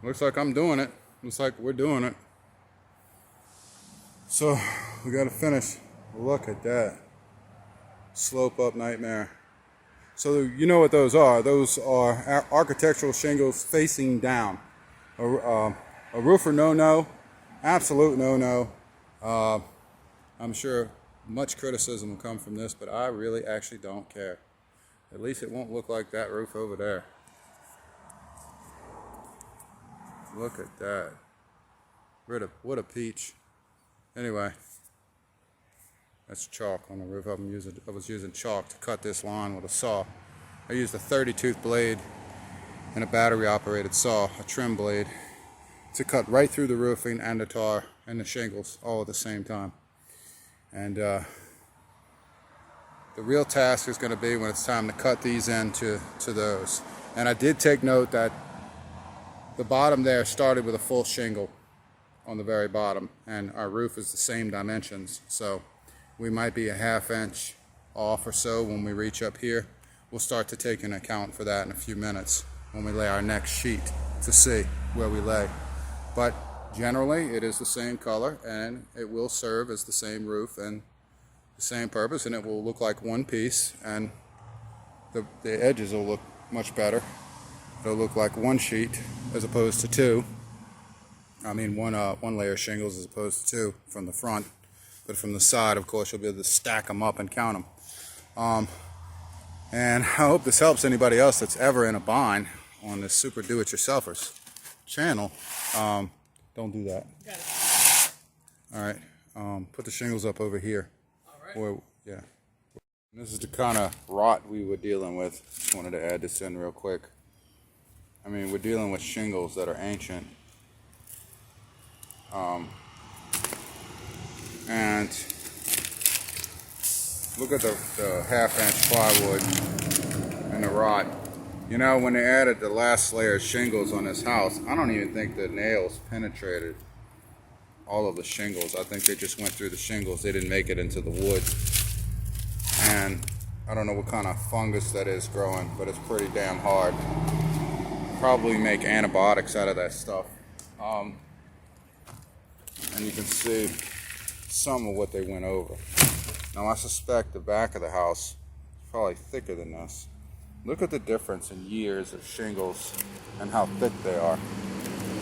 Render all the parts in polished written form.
Looks like I'm doing it. Looks like we're doing it. So we got to finish. Look at that. Slope up nightmare. So you know what those are. Those are architectural shingles facing down. A roofer no-no. Absolute no-no. I'm sure much criticism will come from this, but I really actually don't care. At least it won't look like that roof over there. Look at that. What a peach. Anyway, that's chalk on the roof. I was using chalk to cut this line with a saw. I used a 30-tooth blade and a battery-operated saw, a trim blade, to cut right through the roofing and the tar and the shingles all at the same time. And the real task is going to be when it's time to cut these into those. And I did take note that the bottom there started with a full shingle on the very bottom, and our roof is the same dimensions, so we might be a ½ inch off or so when we reach up here. We'll start to take into account for that in a few minutes when we lay our next sheet to see where we lay. But generally it is the same color, and it will serve as the same roof and the same purpose, and it will look like one piece, and the edges will look much better. It'll look like one sheet as opposed to two. I mean one layer of shingles as opposed to two from the front. But from the side, of course, you'll be able to stack them up and count them. And I hope this helps anybody else that's ever in a bind on this super do-it-yourselfers channel. Don't do that. Got it. All right. Put the shingles up over here. All right. Or, yeah. This is the kind of rot we were dealing with. Just wanted to add this in real quick. I mean, we're dealing with shingles that are ancient. And look at the ½ inch plywood and the rot. You know, when they added the last layer of shingles on this house, I don't even think the nails penetrated all of the shingles. I think they just went through the shingles. They didn't make it into the wood. And I don't know what kind of fungus that is growing, but it's pretty damn hard. Probably make antibiotics out of that stuff. And you can see some of what they went over. Now I suspect the back of the house is probably thicker than this. Look at the difference in years of shingles and how thick they are.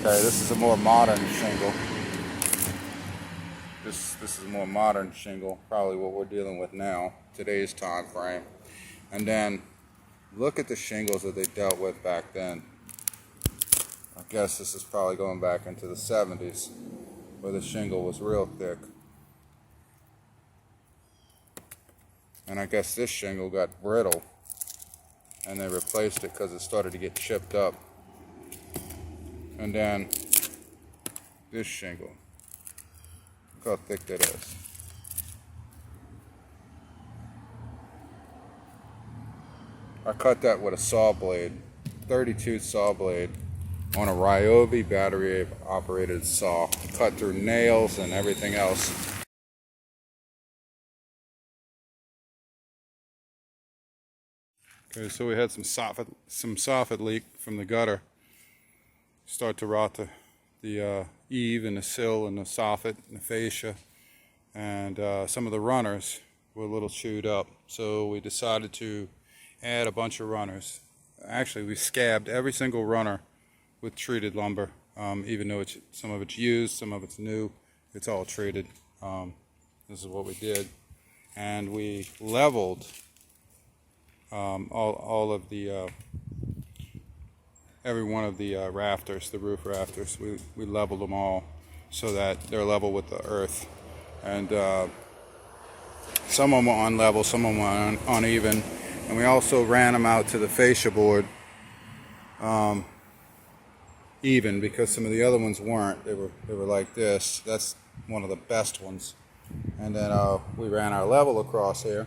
Okay, this is a more modern shingle. This is a more modern shingle, probably what we're dealing with now, today's time frame. And then look at the shingles that they dealt with back then. I guess this is probably going back into the 70s, where the shingle was real thick. And I guess this shingle got brittle, and they replaced it because it started to get chipped up. And then this shingle, look how thick that is. I cut that with a saw blade, 30-tooth saw blade, on a Ryobi battery operated saw. Cut through nails and everything else. Okay, so we had some soffit leak from the gutter. Start to rot the eave and the sill and the soffit and the fascia. And some of the runners were a little chewed up. So we decided to add a bunch of runners. Actually, we scabbed every single runner with treated lumber, even though some of it's used, some of it's new. It's all treated. This is what we did. And we leveled all of the every one of the rafters, the roof rafters. We leveled them all so that they're level with the earth. And some of them were unlevel, some of them were uneven. And we also ran them out to the fascia board even, because some of the other ones weren't. They were like this. That's one of the best ones. And then we ran our level across here,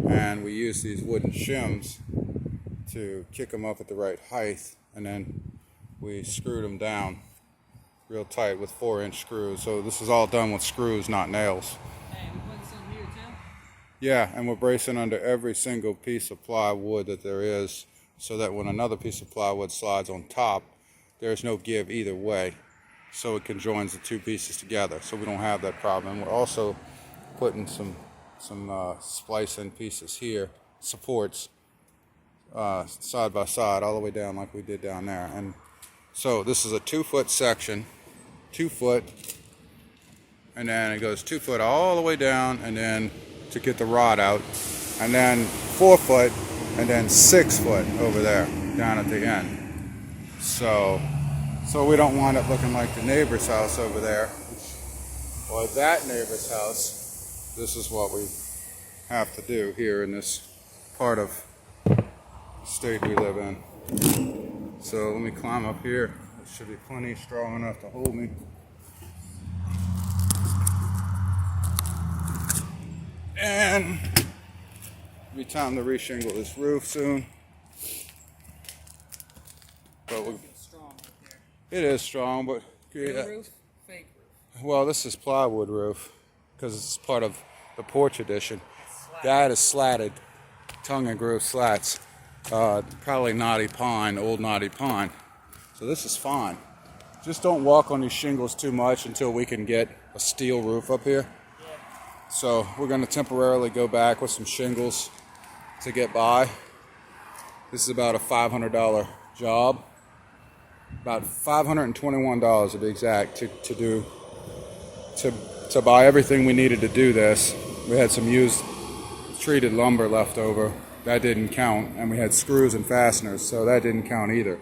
and we used these wooden shims to kick them up at the right height, and then we screwed them down real tight with 4-inch screws. So this is all done with screws, not nails. Hey, we put this on here too? Yeah, and we're bracing under every single piece of plywood that there is, so that when another piece of plywood slides on top, there's no give either way, so it conjoins the two pieces together, so we don't have that problem. And we're also putting some splice-in pieces here, supports, side by side all the way down like we did down there. And so this is a 2-foot section, 2 foot, and then it goes 2 foot all the way down, and then to get the rod out, and then 4 foot, and then 6 foot over there down at the end. So we don't want it looking like the neighbor's house over there, or that neighbor's house. This is what we have to do here in this part of the state we live in. So let me climb up here. It should be plenty strong enough to hold me. And it'll be time to reshingle this roof soon. But It's strong up there. it is strong, but Real roof, fake roof. well, this is plywood roof because it's part of the porch addition. Slat. That is slatted, tongue and groove slats. Probably knotty pine, old knotty pine. So this is fine. Just don't walk on these shingles too much until we can get a steel roof up here. Yeah. So we're going to temporarily go back with some shingles to get by. This is about a $500 job. About $521 to be exact to buy everything we needed to do this. We had some used treated lumber left over. That didn't count, and we had screws and fasteners, so that didn't count either.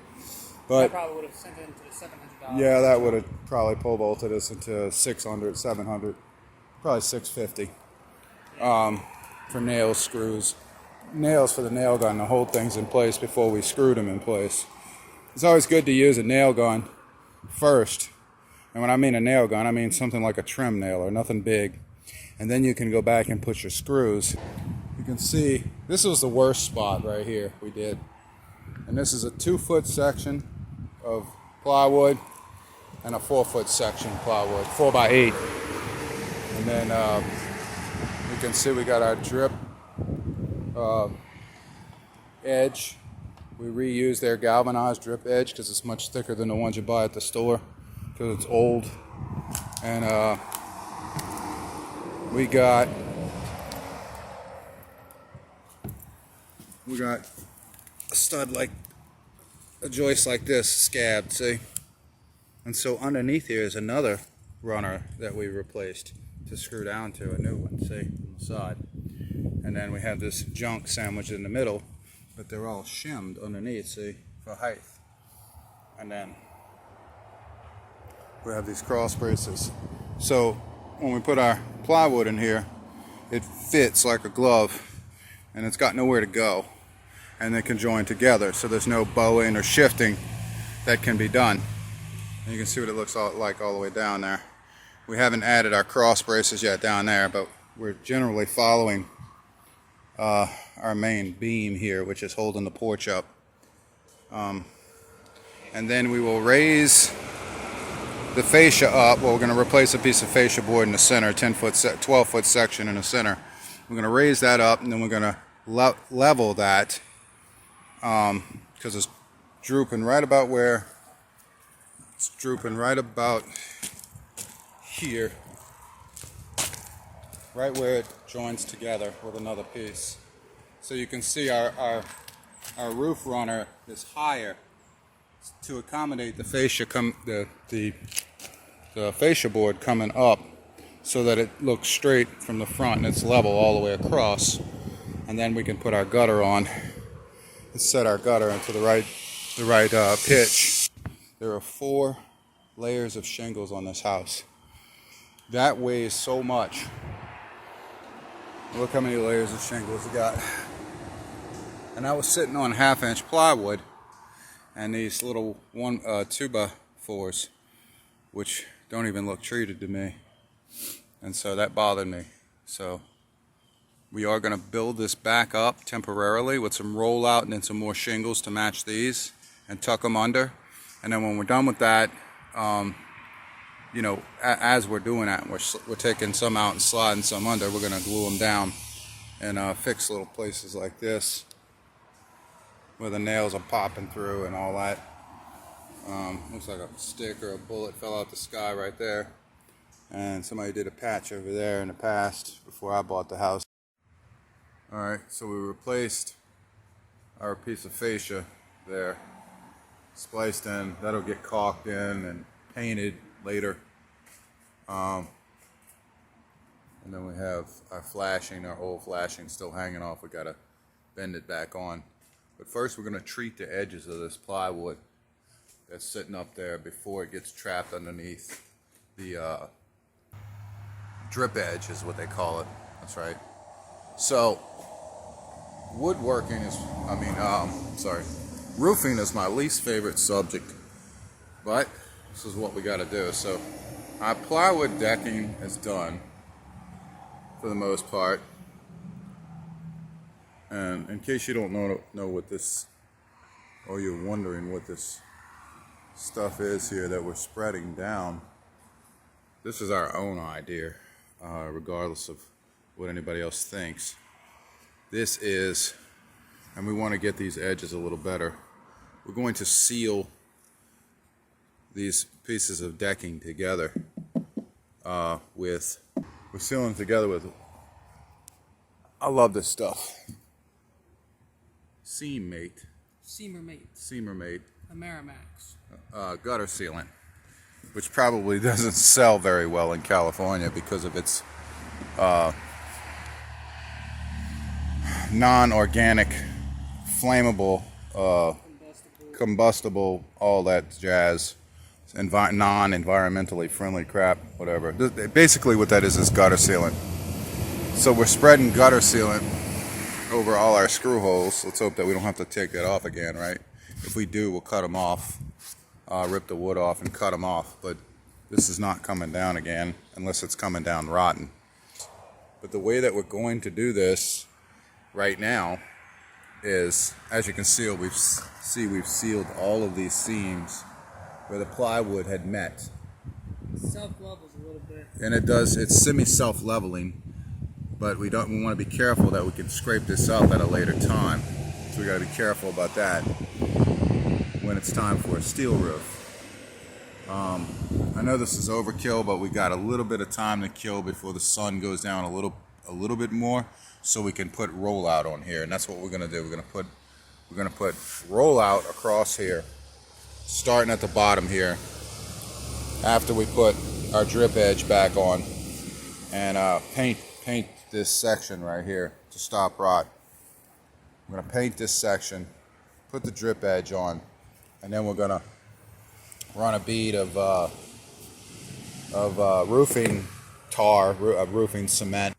But That probably would have sent it into the $700. yeah, that would have probably pole vaulted us into $600, $700, probably $650 for nails, screws, nails for the nail gun to hold things in place before we screwed them in place. It's always good to use a nail gun first, and when I mean a nail gun, I mean something like a trim nailer, nothing big, and then you can go back and put your screws. You can see this was the worst spot right here we did, and this is a 2-foot section of plywood and a 4-foot section plywood, 4x8. And then you can see we got our drip edge. We reuse their galvanized drip edge because it's much thicker than the ones you buy at the store because it's old. And we got a stud like a joist like this scabbed, see? And so underneath here is another runner that we replaced to screw down to a new one, see, on the side. And then we have this junk sandwiched in the middle, but they're all shimmed underneath, see, for height. And then we have these cross braces. So when we put our plywood in here, it fits like a glove, and it's got nowhere to go. And they can join together, so there's no bowing or shifting that can be done. And you can see what it looks like all the way down there. We haven't added our cross braces yet down there, but we're generally following our main beam here, which is holding the porch up. And then we will raise the fascia up. Well, we're going to replace a piece of fascia board in the center, 12-foot section in the center. We're going to raise that up, and then we're going to level that because it's drooping right about where it's drooping right about here, right where it joins together with another piece. So you can see our roof runner is higher to accommodate the fascia the fascia board coming up, so that it looks straight from the front and it's level all the way across. And then we can put our gutter on and set our gutter into the right pitch. There are 4 layers of shingles on this house. That weighs so much. Look how many layers of shingles we got. And I was sitting on 1/2-inch plywood and these little 2x4s, which don't even look treated to me. And so that bothered me. So we are going to build this back up temporarily with some rollout and then some more shingles to match these and tuck them under. And then when we're done with that, you know, as we're doing that, we're taking some out and sliding some under. We're going to glue them down and fix little places like this where the nails are popping through and all that. Looks like a stick or a bullet fell out the sky right there. And somebody did a patch over there in the past before I bought the house. Alright, so we replaced our piece of fascia there. Spliced in. That'll get caulked in and painted later. And then we have our flashing, our old flashing still hanging off. We gotta bend it back on. But first we're gonna treat the edges of this plywood that's sitting up there before it gets trapped underneath the drip edge is what they call it. That's right. So woodworking is, roofing is my least favorite subject, but this is what we gotta do. So our plywood decking is done for the most part. And in case you don't know what this, or you're wondering what this stuff is here that we're spreading down, this is our own idea, regardless of what anybody else thinks. This is, and we want to get these edges a little better, we're going to seal these pieces of decking together we're sealing together with, I love this stuff, Seamer Mate Amerimax. gutter sealant, which probably doesn't sell very well in California because of its non-organic, flammable, combustible, all that jazz, non-environmentally friendly crap, whatever. Basically what that is gutter sealant. So we're spreading gutter sealant over all our screw holes. Let's hope that we don't have to take that off again, right? If we do, we'll cut them off, rip the wood off and cut them off. But this is not coming down again unless it's coming down rotten. But the way that we're going to do this right now is, as you can see, we've sealed all of these seams where the plywood had met. Self-levels a little bit. And it's semi-self-leveling, but we want to be careful that we can scrape this up at a later time. So we got to be careful about that when it's time for a steel roof. I know this is overkill, but we got a little bit of time to kill before the sun goes down a little bit more, so we can put rollout on here, and that's what we're gonna do. We're gonna put rollout across here, starting at the bottom here. After we put our drip edge back on, and paint this section right here to stop rot. I'm gonna paint this section, put the drip edge on, and then we're gonna run a bead of roofing tar, roofing cement.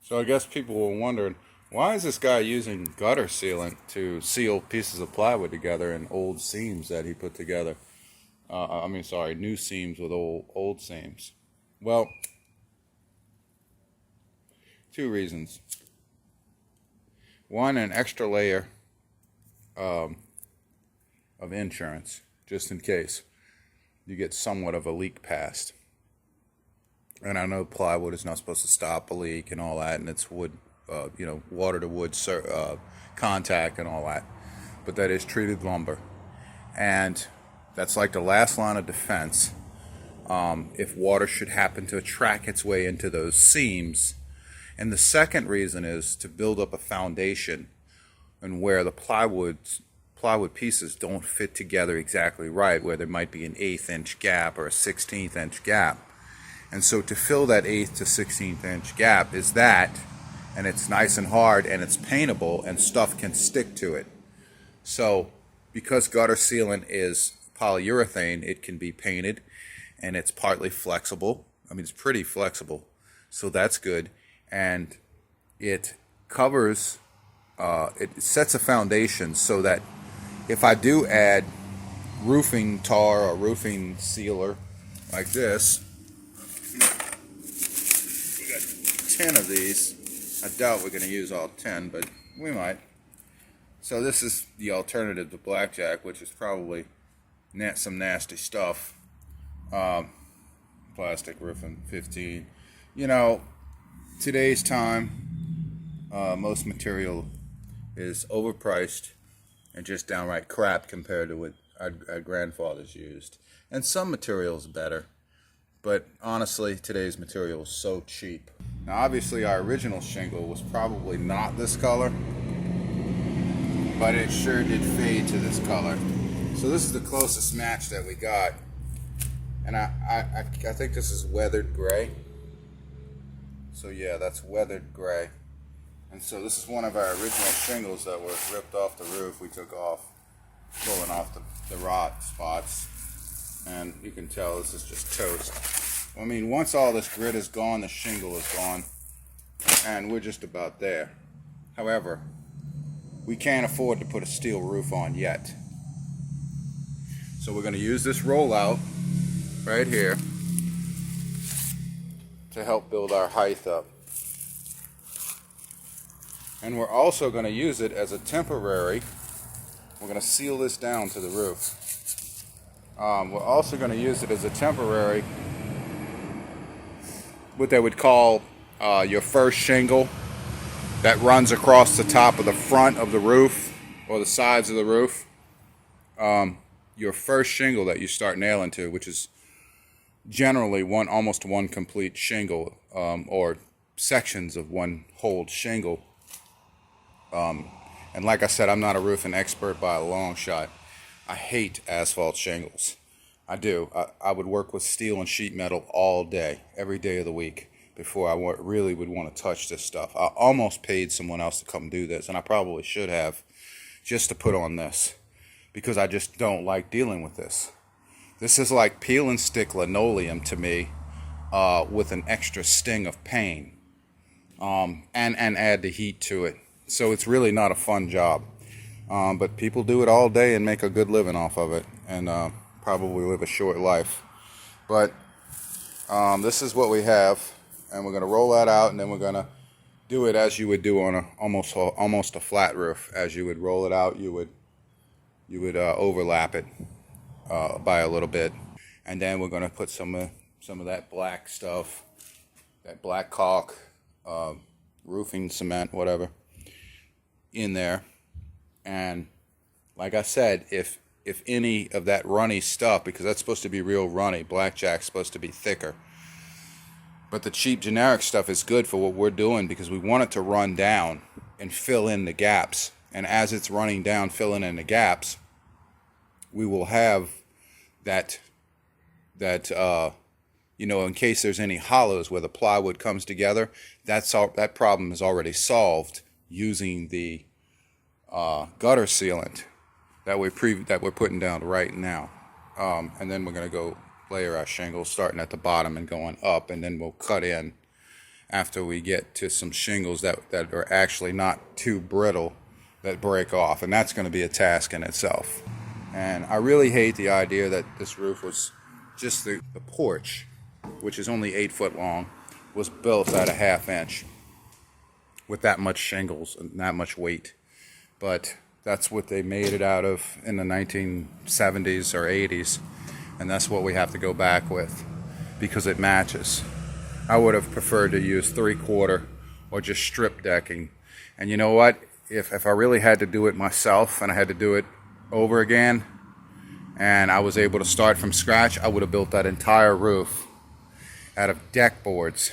So I guess people were wondering, why is this guy using gutter sealant to seal pieces of plywood together in old seams that he put together? New seams with old seams. Well, two reasons. One, an extra layer of insurance, just in case you get somewhat of a leak past. And I know plywood is not supposed to stop a leak and all that, and it's wood, water to wood contact and all that, but that is treated lumber, and that's like the last line of defense. If water should happen to track its way into those seams. And the second reason is to build up a foundation, and where the plywood pieces don't fit together exactly right, where there might be an 1/8 inch gap or a 1/16 inch gap. And so to fill that 1/8 to 16th inch gap is that, and it's nice and hard and it's paintable and stuff can stick to it. So because gutter sealant is polyurethane, it can be painted, and it's partly flexible. It's pretty flexible, so that's good. And it covers, it sets a foundation so that if I do add roofing tar or roofing sealer like this, we got 10 of these. I doubt we're going to use all 10, but we might. So this is the alternative to blackjack, which is probably some nasty stuff. Plastic roofing, 15. Today's time, most material is overpriced and just downright crap compared to what our grandfathers used. And some materials better, but honestly, today's material is so cheap. Now, obviously, our original shingle was probably not this color, but it sure did fade to this color. So this is the closest match that we got, and I think this is weathered gray. So yeah, that's weathered gray. And so this is one of our original shingles that were ripped off the roof. We took off, pulling off the rot spots. And you can tell this is just toast. I mean, once all this grit is gone, the shingle is gone. And we're just about there. However, we can't afford to put a steel roof on yet. So we're going to use this rollout right here to help build our height up. And we're also going to use it as a temporary, we're going to seal this down to the roof. We're also going to use it as a temporary, what they would call your first shingle that runs across the top of the front of the roof or the sides of the roof. Your first shingle that you start nailing to, which is generally almost one complete shingle, or sections of one whole shingle. And like I said, I'm not a roofing expert by a long shot. I hate asphalt shingles. I do. I would work with steel and sheet metal all day, every day of the week, before I really would want to touch this stuff. I almost paid someone else to come do this, and I probably should have, just to put on this, because I just don't like dealing with this. This is like peel and stick linoleum to me, with an extra sting of pain, and add the heat to it. So it's really not a fun job. But people do it all day and make a good living off of it, and probably live a short life. But this is what we have, and we're going to roll that out, and then we're going to do it as you would do on almost a flat roof. As you would roll it out, you would overlap it by a little bit, and then we're going to put some of that black stuff, that black caulk, roofing cement, whatever, in there. And like I said, if any of that runny stuff, because that's supposed to be real runny, blackjack's supposed to be thicker, but the cheap generic stuff is good for what we're doing, because we want it to run down and fill in the gaps. And as it's running down, filling in the gaps, we will have that in case there's any hollows where the plywood comes together, that problem is already solved using the gutter sealant that we're putting down right now. And then we're going to go layer our shingles starting at the bottom and going up, and then we'll cut in after we get to some shingles that are actually not too brittle, that break off, and that's going to be a task in itself. And I really hate the idea that this roof was just the porch, which is only 8 foot long, was built at a 1/2 inch with that much shingles and that much weight. But that's what they made it out of in the 1970s or 80s, and that's what we have to go back with because it matches. I would have preferred to use 3/4 or just strip decking. And you know what? If I really had to do it myself and I had to do it over again and I was able to start from scratch, I would have built that entire roof out of deck boards.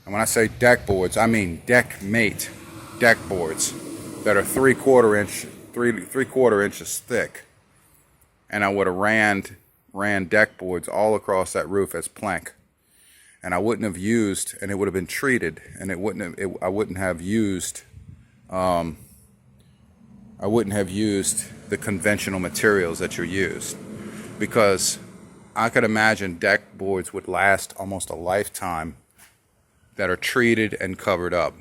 And when I say deck boards, I mean deck mate deck boards that are 3/4 inches thick. And I would have ran deck boards all across that roof as plank. And I wouldn't have used, and it would have been treated, and I wouldn't have used the conventional materials that you use, because I could imagine deck boards would last almost a lifetime that are treated and covered up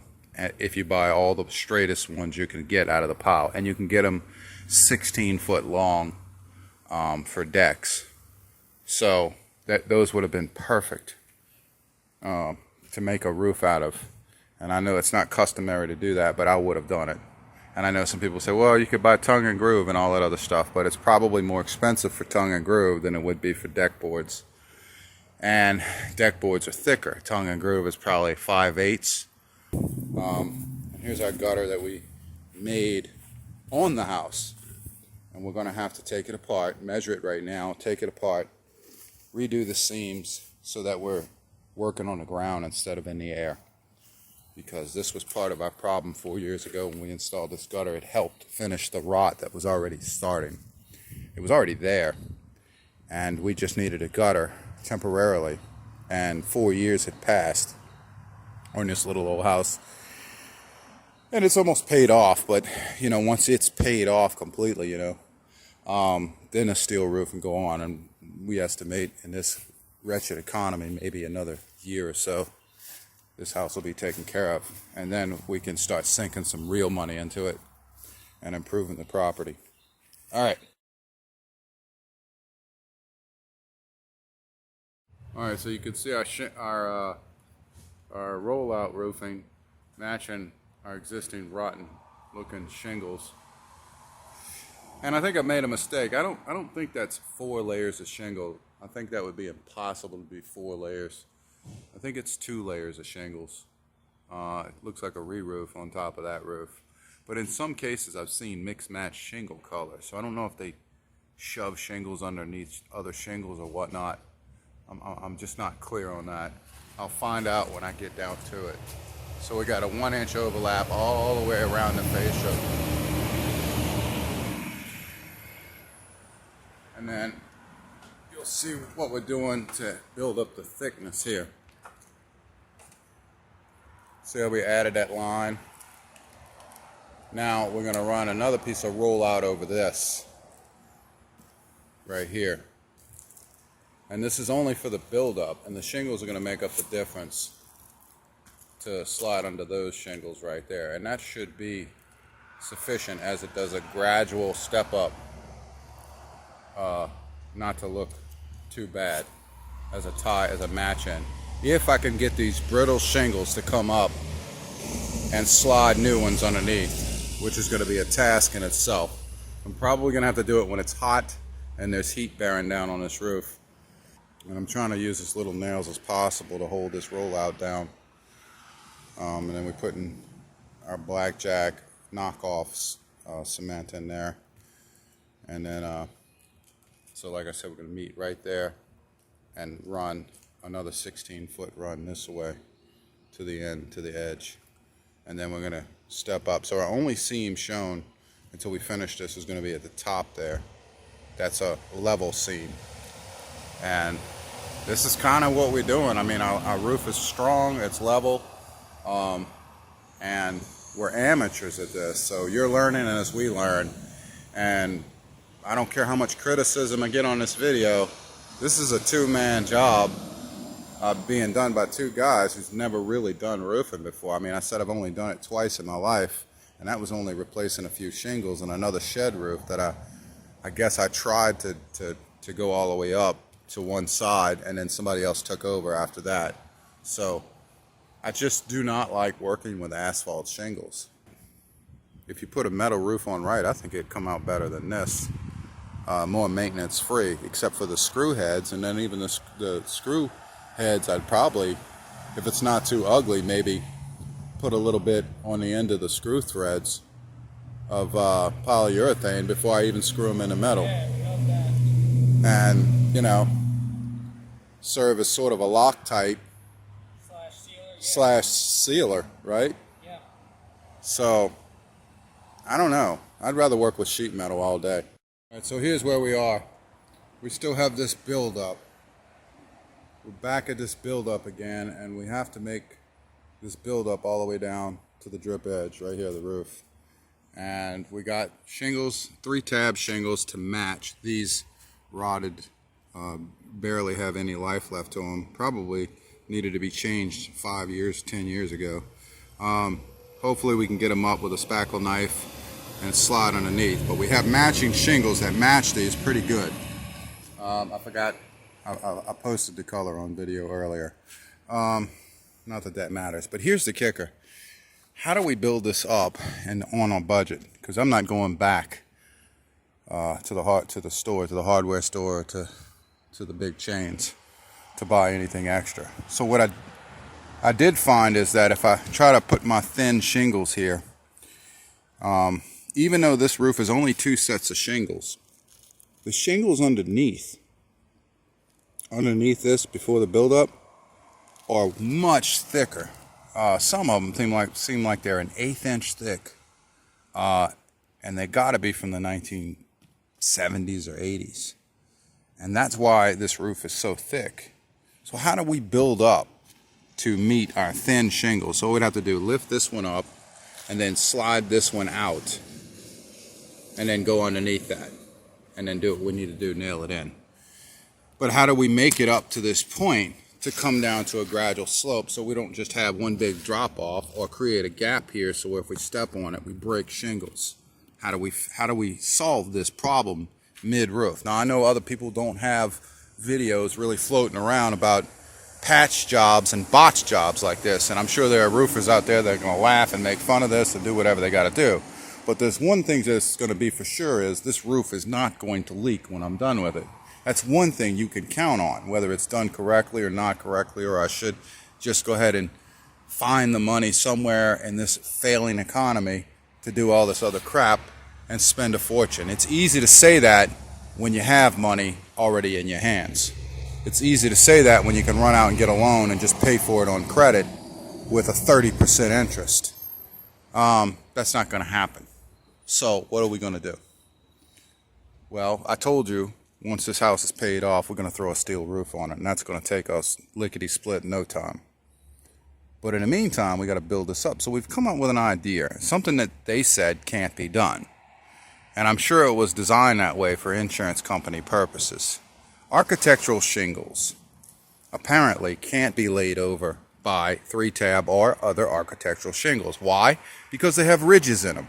if you buy all the straightest ones you can get out of the pile, and you can get them 16 foot long for decks. So those would have been perfect to make a roof out of. And I know it's not customary to do that, but I would have done it. And I know some people say, well, you could buy tongue and groove and all that other stuff, but it's probably more expensive for tongue and groove than it would be for deck boards. And deck boards are thicker. Tongue and groove is probably 5/8. Here's our gutter that we made on the house. And we're going to have to take it apart, measure it right now, take it apart, redo the seams so that we're working on the ground instead of in the air. Because this was part of our problem 4 years ago when we installed this gutter. It helped finish the rot that was already starting. It was already there, and we just needed a gutter temporarily. And 4 years had passed on this little old house. And it's almost paid off, but, you know, once it's paid off completely, you know, then a steel roof can go on. And we estimate in this wretched economy, maybe another year or so, this house will be taken care of. And then we can start sinking some real money into it and improving the property. All right. All right, so you can see our rollout roofing matching our existing rotten looking shingles. And I think I made a mistake. I don't think that's 4 layers of shingle. I think that would be impossible to be 4 layers. I think it's 2 layers of shingles. It looks like a re-roof on top of that roof. But in some cases I've seen mixed match shingle colors. So I don't know if they shove shingles underneath other shingles or whatnot. I'm just not clear on that. I'll find out when I get down to it. So we got a 1-inch overlap all the way around the fascia. And then you'll see what we're doing to build up the thickness here. See how we added that line? Now we're going to run another piece of rollout over this right here. And this is only for the buildup, and the shingles are going to make up the difference to slide under those shingles right there. And that should be sufficient as it does a gradual step up, not to look too bad as a tie, as a match in. If I can get these brittle shingles to come up and slide new ones underneath, which is going to be a task in itself. I'm probably going to have to do it when it's hot and there's heat bearing down on this roof. And I'm trying to use as little nails as possible to hold this rollout down. And then we put in our blackjack knockoffs cement in there. And then, so like I said, we're going to meet right there and run another 16-foot run this way to the end, to the edge. And then we're going to step up. So our only seam shown until we finish this is going to be at the top there. That's a level seam. And this is kind of what we're doing. I mean, our roof is strong, it's level, and we're amateurs at this. So you're learning as we learn. And I don't care how much criticism I get on this video, this is a 2-man job being done by 2 guys who's never really done roofing before. I mean, I said I've only done it twice in my life, and that was only replacing a few shingles and another shed roof that I guess I tried to go all the way up to one side, and then somebody else took over after that. So I just do not like working with asphalt shingles. If you put a metal roof on right, I think it'd come out better than this. More maintenance free, except for the screw heads. And then even the screw heads, I'd probably, if it's not too ugly, maybe put a little bit on the end of the screw threads of polyurethane before I even screw them into metal. And, you know, serve as sort of a Loctite slash sealer, right? Yeah. So, I don't know. I'd rather work with sheet metal all day. All right, so here's where we are. We still have this build-up. We're back at this build-up again, and we have to make this build-up all the way down to the drip edge, right here, the roof. And we got shingles, 3-tab shingles to match. These rotted, barely have any life left to them. Probably needed to be changed 5 years, 10 years ago. Hopefully we can get them up with a spackle knife and slide underneath. But we have matching shingles that match these pretty good. I forgot, I posted the color on video earlier. Not that that matters, but here's the kicker. How do we build this up and on a budget? Because I'm not going back to the store, to the hardware store, to the big chains to buy anything extra. So what I did find is that if I try to put my thin shingles here, even though this roof is only 2 sets of shingles, the shingles underneath this before the buildup are much thicker. Some of them seem like they're an 1/8 inch thick, and they got to be from the 1970s or 80s, and that's why this roof is so thick. So how do we build up to meet our thin shingles? So what we'd have to do, lift this one up and then slide this one out and then go underneath that and then do what we need to do, nail it in. But how do we make it up to this point to come down to a gradual slope so we don't just have one big drop off or create a gap here so if we step on it we break shingles? How do we solve this problem mid-roof? Now I know other people don't have videos really floating around about patch jobs and botch jobs like this, and I'm sure there are roofers out there that are going to laugh and make fun of this and do whatever they got to do. But there's one thing that's going to be for sure is this roof is not going to leak when I'm done with it. That's one thing you can count on, whether it's done correctly or not correctly, or I should just go ahead and find the money somewhere in this failing economy to do all this other crap and spend a fortune. It's easy to say that when you have money already in your hands. It's easy to say that when you can run out and get a loan and just pay for it on credit with a 30% interest. That's not going to happen. So what are we going to do? Well, I told you, once this house is paid off, we're going to throw a steel roof on it, and that's going to take us lickety-split in no time. But in the meantime, we got to build this up. So we've come up with an idea, something that they said can't be done. And I'm sure it was designed that way for insurance company purposes. Architectural shingles apparently can't be laid over by 3-tab or other architectural shingles. Why? Because they have ridges in them,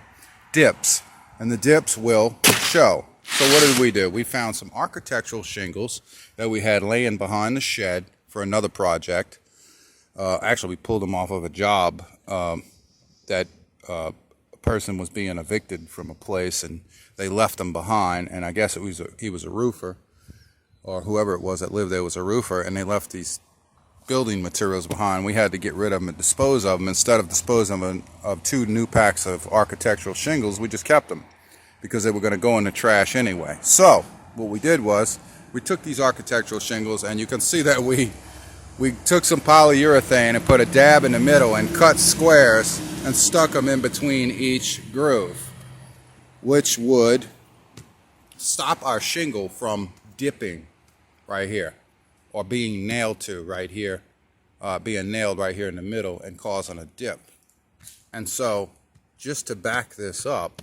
dips, and the dips will show. So what did we do? We found some architectural shingles that we had laying behind the shed for another project. Actually, we pulled them off of a job that a person was being evicted from a place, and they left them behind, and I guess he was a roofer, or whoever it was that lived there was a roofer, and they left these building materials behind. We had to get rid of them and dispose of them. Instead of disposing of 2 new packs of architectural shingles, we just kept them because they were going to go in the trash anyway. So what we did was we took these architectural shingles, and you can see that we took some polyurethane and put a dab in the middle and cut squares and stuck them in between each groove, which would stop our shingle from dipping right here, or being nailed to right here, being nailed right here in the middle and causing a dip. And so just to back this up,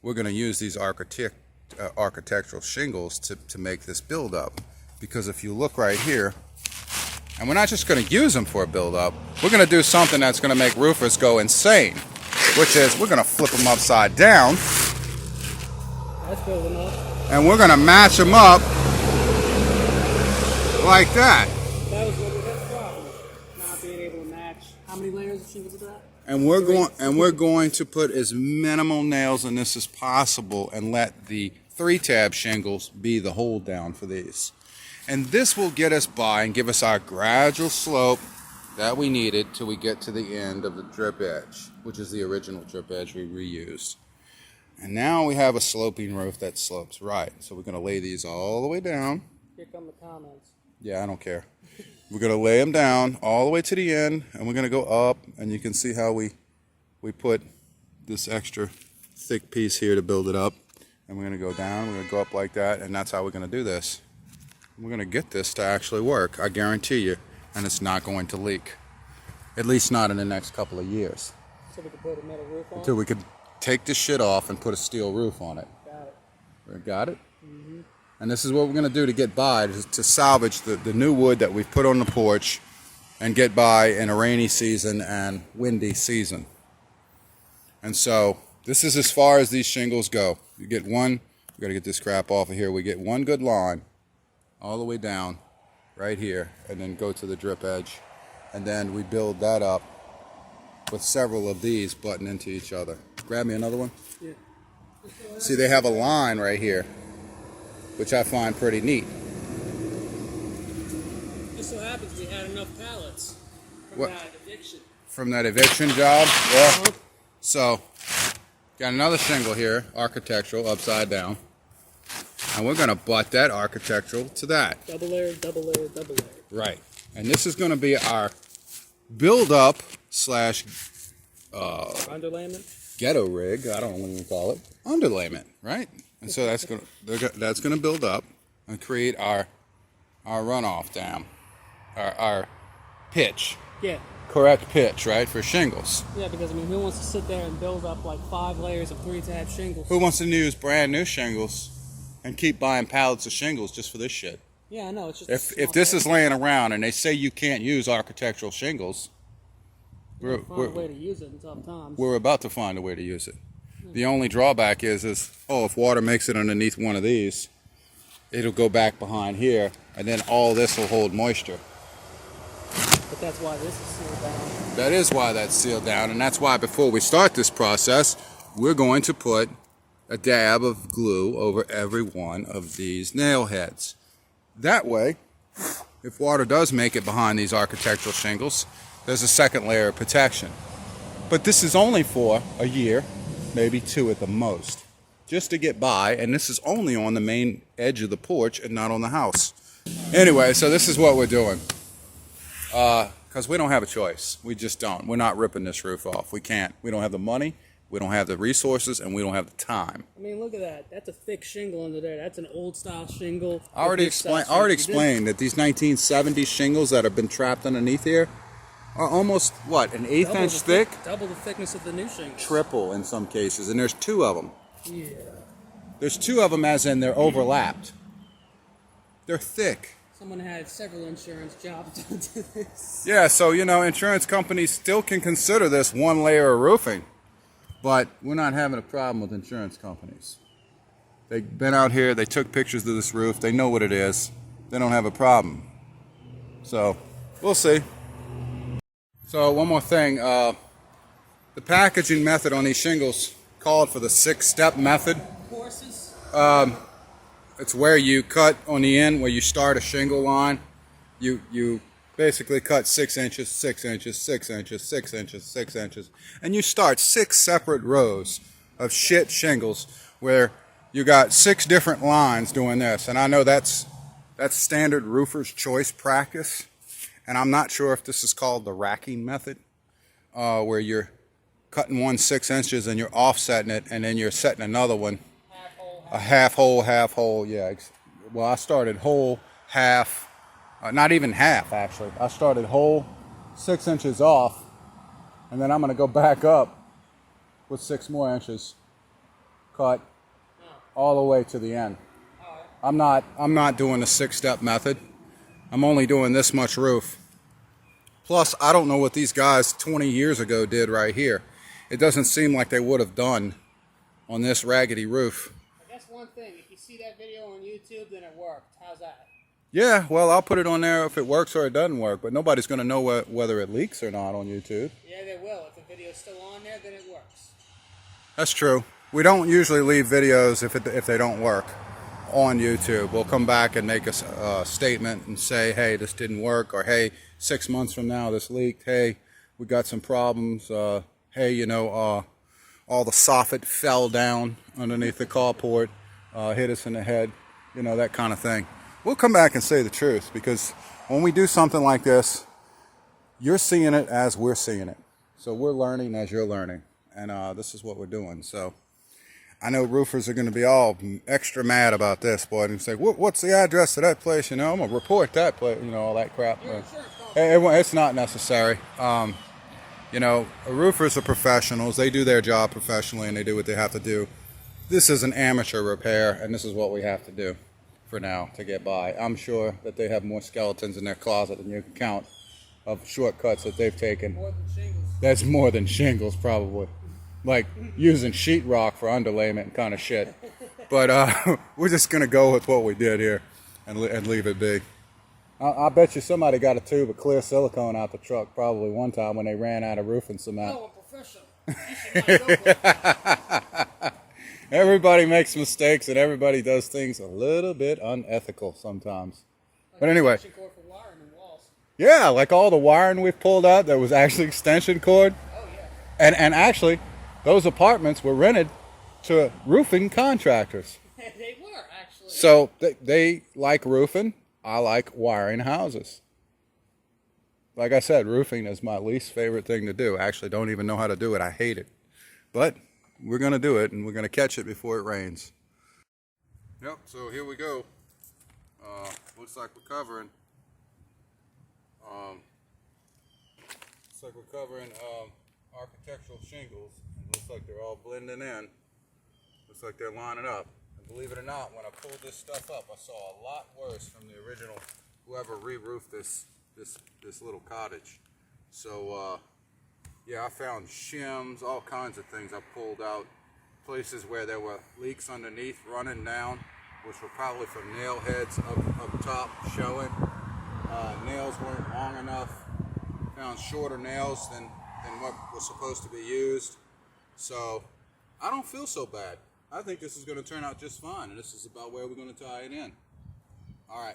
we're going to use these architectural shingles to make this build up. Because if you look right here, and we're not just going to use them for a build up, we're going to do something that's going to make roofers go insane, which is we're going to flip them upside down. That's building up. And we're going to match them up like that. That was what we had a problem. Not being able to match. How many layers of shingles is that? And we're going to put as minimal nails in this as possible and let the 3-tab shingles be the hold down for these. And this will get us by and give us our gradual slope that we needed till we get to the end of the drip edge, which is the original drip edge we reused. And now we have a sloping roof that slopes right. So we're going to lay these all the way down. Here come the comments. Yeah, I don't care. We're going to lay them down all the way to the end, and we're going to go up, and you can see how we put this extra thick piece here to build it up. And we're going to go down, we're going to go up like that, and that's how we're going to do this. We're going to get this to actually work, I guarantee you, and it's not going to leak. At least not in the next couple of years. So we can put a metal roof on? Until we could take this shit off and put a steel roof on it. Got it. We got it? Mm-hmm. And this is what we're going to do to get by, to salvage the new wood that we've put on the porch and get by in a rainy season and windy season. And so this is as far as these shingles go. You get one, we got to get this crap off of here. We get one good line all the way down right here and then go to the drip edge. And then we build that up with several of these button into each other. Grab me another one. Yeah. See, they have a line right here, which I find pretty neat. Just so happens we had enough pallets from What? that eviction. From that eviction job? Yeah. So Got another shingle here, architectural, upside down. And we're going to butt that architectural to that. Double layer, double layer, double layer. Right. And this is going to be our build-up slash underlayment, ghetto rig. I don't know what you call it. Underlayment, right? And so that's going to build up and create our runoff dam, our pitch. Yeah. Correct pitch, right, for shingles. Yeah, because I mean, who wants to sit there and build up like 5 layers of 3-tab shingles? Who wants to use brand new shingles and keep buying pallets of shingles just for this shit? Yeah, I know. It's just if this is laying around and they say you can't use architectural shingles, we'll find a way to use it in tough times. We're about to find a way to use it. The only drawback is if water makes it underneath one of these, it'll go back behind here, and then all this will hold moisture. But that's why this is sealed down. That is why that's sealed down, and that's why before we start this process, we're going to put a dab of glue over every one of these nail heads. That way, if water does make it behind these architectural shingles, there's a second layer of protection. But this is only for a year, maybe 2 at the most, just to get by, and this is only on the main edge of the porch and not on the house. Anyway, so this is what we're doing. Because we don't have a choice. We just don't. We're not ripping this roof off. We can't. We don't have the money, we don't have the resources, and we don't have the time. I mean, look at that. That's a thick shingle under there. That's an old style shingle. I already explained that these 1970s shingles that have been trapped underneath here are almost, what, an 1/8 inch thick? Double the thickness of the new shingles. Triple in some cases, and there's 2 of them. Yeah. There's 2 of them as in they're overlapped. They're thick. Someone had several insurance jobs done to this. Yeah, so, insurance companies still can consider this 1 layer of roofing. But we're not having a problem with insurance companies. They've been out here, they took pictures of this roof, they know what it is. They don't have a problem. So, we'll see. So, one more thing. The packaging method on these shingles called for the 6-step method. Courses? It's where you cut on the end, where you start a shingle line. You basically cut 6 inches, 6 inches, 6 inches, 6 inches, 6 inches. And you start 6 separate rows of shit shingles where you got 6 different lines doing this. And I know that's standard roofer's choice practice. And I'm not sure if this is called the racking method, where you're cutting one 6 inches and you're offsetting it, and then you're setting another one. Half hole, yeah. Well, I started whole, half, not even half actually. I started whole, 6 inches off, and then I'm going to go back up with 6 more inches, cut all the way to the end. I'm not doing the 6-step method. I'm only doing this much roof. Plus, I don't know what these guys 20 years ago did right here. It doesn't seem like they would have done on this raggedy roof. That's one thing. If you see that video on YouTube, then it worked. How's that? Yeah, well, I'll put it on there if it works or it doesn't work, but nobody's going to know whether it leaks or not on YouTube. Yeah, they will. If the video's still on there, then it works. That's true. We don't usually leave videos if they don't work on YouTube. We'll come back and make a statement and say, hey, this didn't work, or hey, 6 months from now this leaked. Hey, we got some problems. Hey, all the soffit fell down underneath the carport, hit us in the head, that kind of thing. We'll come back and say the truth, because when we do something like this, you're seeing it as we're seeing it. So we're learning as you're learning, and this is what we're doing. So I know roofers are going to be all extra mad about this, boy, and say, what's the address to that place? I'm going to report that place, all that crap. It's not necessary. Roofers are professionals. They do their job professionally, and they do what they have to do. This is an amateur repair, and this is what we have to do for now to get by. I'm sure that they have more skeletons in their closet than you can count of shortcuts that they've taken. More than shingles. That's more than shingles, probably. Like using sheetrock for underlayment and kind of shit. But we're just going to go with what we did here and leave it be. I bet you somebody got a tube of clear silicone out the truck probably one time when they ran out of roofing cement. Oh, I'm professional. You should not go for it. Everybody makes mistakes, and everybody does things a little bit unethical sometimes. But anyway. Extension cord for wiring in walls. Yeah, like all the wiring we've pulled out that was actually extension cord. Oh, yeah. And actually, those apartments were rented to roofing contractors. They were, actually. So they like roofing. I like wiring houses. Like I said, roofing is my least favorite thing to do. I actually don't even know how to do it. I hate it. But we're going to do it, and we're going to catch it before it rains. Yep, so here we go. Looks like we're covering. Architectural shingles. It looks like they're all blending in. Looks like they're lining up. And believe it or not, when I pulled this stuff up, I saw a lot worse from the original, whoever re-roofed this little cottage. So yeah, I found shims, all kinds of things I pulled out. Places where there were leaks underneath running down, which were probably from nail heads up top showing. Nails weren't long enough. Found shorter nails than what was supposed to be used. So I don't feel so bad. I think this is going to turn out just fine, and this is about where we're going to tie it in. All right.